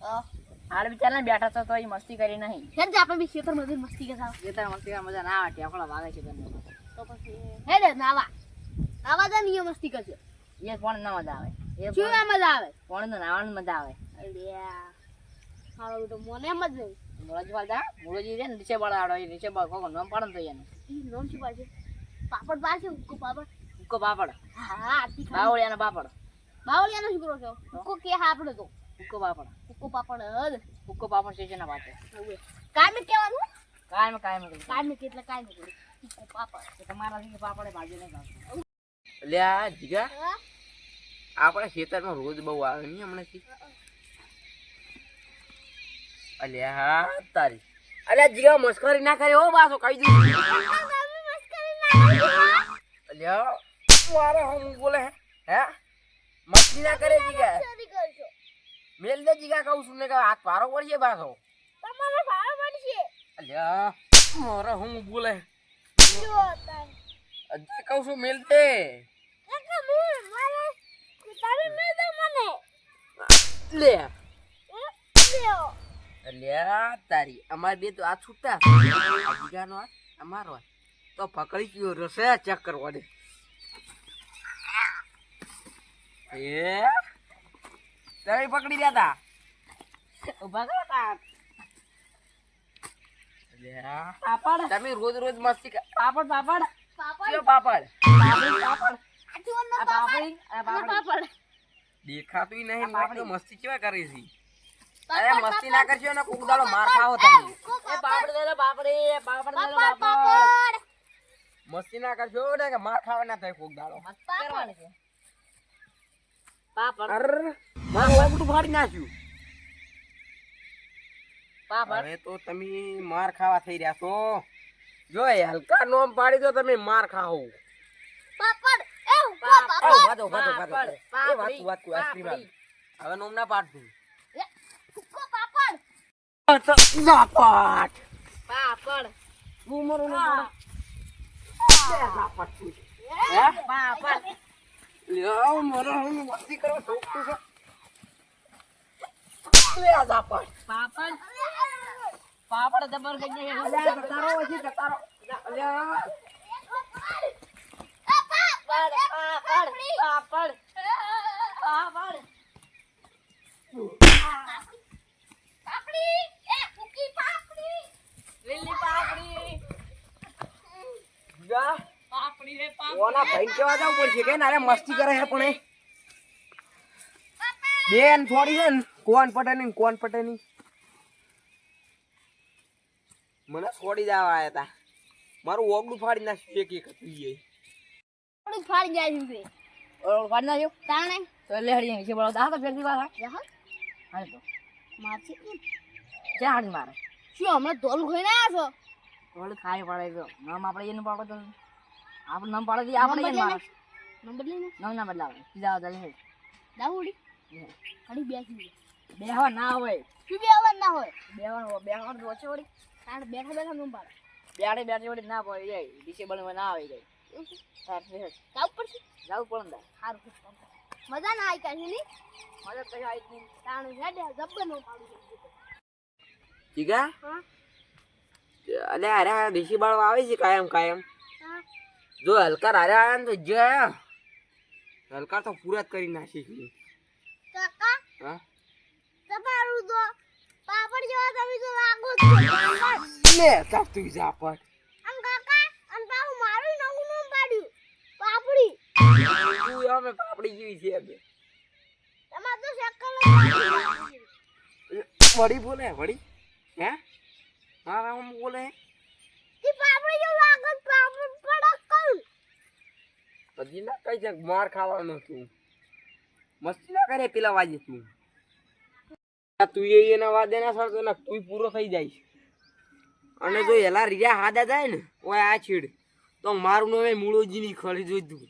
હાલ બિચારા બેઠા છો તો એ મસ્તી કરી નહીં. હેડ જા આપણે બી ખેતર મજૂર મસ્તી કરતા. ખેતર મસ્તી મજા ના આવે ટેકડો વાગે છે બંને. તો પછી હેડ નાવા જા નિયમ મસ્તી કરજો. એ પણ ના મજા આવે. એ શું ના મજા આવે? પણ તો નાવાનું મજા આવે. અલ્યા હાલો તો મને એમ જ નહીં. મોળજી વાળા મોળજી રે ને નીચે બળાડો એ નીચે બળ કોકો નામ પાડન તો એને. ઈ નામ શું પાડે? પાપડ પાડે ઉક્કો પાપડ. ઉક્કો પાપડ. હા આતી ખા. બાવળિયાનો પાપડ. બાવળિયાનો શું કરો છો? ઉક્કો કે હા આપણે તો. ઉક્કો પાપડ. ઉક્કો પાપડ હદ. ઉક્કો પાપડ સ્ટેશનના પાસે. કામે કેવાનું? કાયમ કેટલા કાયમ ઉક્કો પાપડ. તો તમારા થી પાપડે ભાજી નહીં ખાતો. અલ્યા જીગા આપણે ખેતરમાં રોજ બહુ આવે નહીં હમણાંથી. અલ્યા તારી અલ્યા જીગા મસ્કરી ના કરે હો બાસો કહી દઉં. અલ્યા મારે હું બોલે હે મસ્તી ના કરે જીગા. મેલ દે જીગા કહું છું ને કે આ પારો પડશે બાસો. તમારે ભાવ પડશે. અલ્યા મારે હું બોલે અજય કહું છું મેલ દે. લે અલ્યા તારી અમાર બે તો આ છૂટા જીગાનો હાથ અમારો હાથ તો પકડી ગયો રસે ચેક કરવા દે. એ તમે પકડી રહ્યા તા ઉભા કરો તા. અલ્યા પાપડ તમે રોજ રોજ મસ્તી પાપડ પાપડ કયો પાપડ પાપડ આ પાપડી પાપડ દેખાતું નહીં પાપડી. તો મસ્તી કેવા કરી છે. અરે મસ્તી ના કરજો ને કોક દાડો માર ખાવો તમે. એ પાપડ દે રે પાપડી પાપડ દે રે પાપડ. પાપડ મસ્તી ના કરજો ને કે માર ખાવા ના થાય કોક દાડો. મસ્ત કરવાની છે. પાપડ અરે મારું વાગડું ફાડી નાખ્યું. પાપડ હવે તો તમે માર ખાવા થઈ રહ્યા છો. જો હલકા નોમ પાડી દો તમે માર ખાઓ. પાપડ એ ઉક્કો આવ પાપડ વાતો વાતો એ વાત વાત આખરી વાત હવે નોમ ના પાડતું. ઉક્કો પાપડ ના પાડ પાપડ હું મરું ના પાડ. હે પાપડ લ્યો મરો હું મસ્તી કરવા ઠોકતું છે. લે આ ઝાપડ પાપડ પાપડ જબર ગઈ છે. અલ્યા જતારો પછી જતારો અલ્યા પાપડ પાપડ પાપડ પાપડી એ ઉક્કી પાપડી લીલી પાપડી જા પાપડી રે ઓના ભાઈ કેવા જાવ પડશે કે નારે મસ્તી કરે હે પણ બેન થોડી છે ને કોણ પટે ની મને છોડી જવા આયા તા મારું ઓગડું ફાડી નાખ્યું એક એક હતું એ. થોડી ફાડી જાય છે ઓ વાડના જો તાણે તો લે હરી નીચે બોલો દા તો ફેરથી વાળા યહ હાલ તો મારશે ક્યાં હાડ મારે શું હમણાં ધોલ ખોઈને આયા છો ઓલે ખાઈ પડે તો નામ આપણે એનું પાડો તો આપણે નામ પાડો દી આપણે એને મારે નંબર લઈને નામ ના બદલાવે સીધા દલ હે દાઉડી ખાલી બેસી બેહવા ના હોય શું બે અવાજ ના હોય બેહવા તો ઓછો વળી તાણે બેઠા બેઠા નંબર બેડે બેઠી વળી ના પડી જાય ડિસેબલ માં ના આવી જાય તાર ફેર જાવ પડશે જાવ પડે ને સારું મજા ના આવી કાઢી ની મદદ કઈ આવી નહીં તાણે હેડે જબ્બર નો પાડું જીગા હા અલે અરે દેશી બાળો આવે છે કાયમ હા જો હલકાર હારે આવ્યા ને તો જે હલકાર તો પૂરા જ કરી નાખી છે. કાકા હા તમારું તો પાપડ જેવા તમે તો લાગો છો લે કાપતું ઝાપડ આમ કાકા આમ પાછું મારું નવું નામ પાડ્યું પાપડી તું અમે પાપડી જેવી છે બે તમાર તો શકલ વડી બોલે વડી હે હા હું બોલે તી પાપડી જેવું લાગો પાપડ કડક કરું પછી ના કઈ છે માર ખાવાનો તું મસ્તી ના કરે પેલા વાજે તું તું એના વાદે ના સરતો ને તું પૂરો થઈ જાય અને જો એલા રીયા હાદા જાય ને ઓય આ છેડ તો મારું નામે મૂળોજી ની ખળી જોઈ તું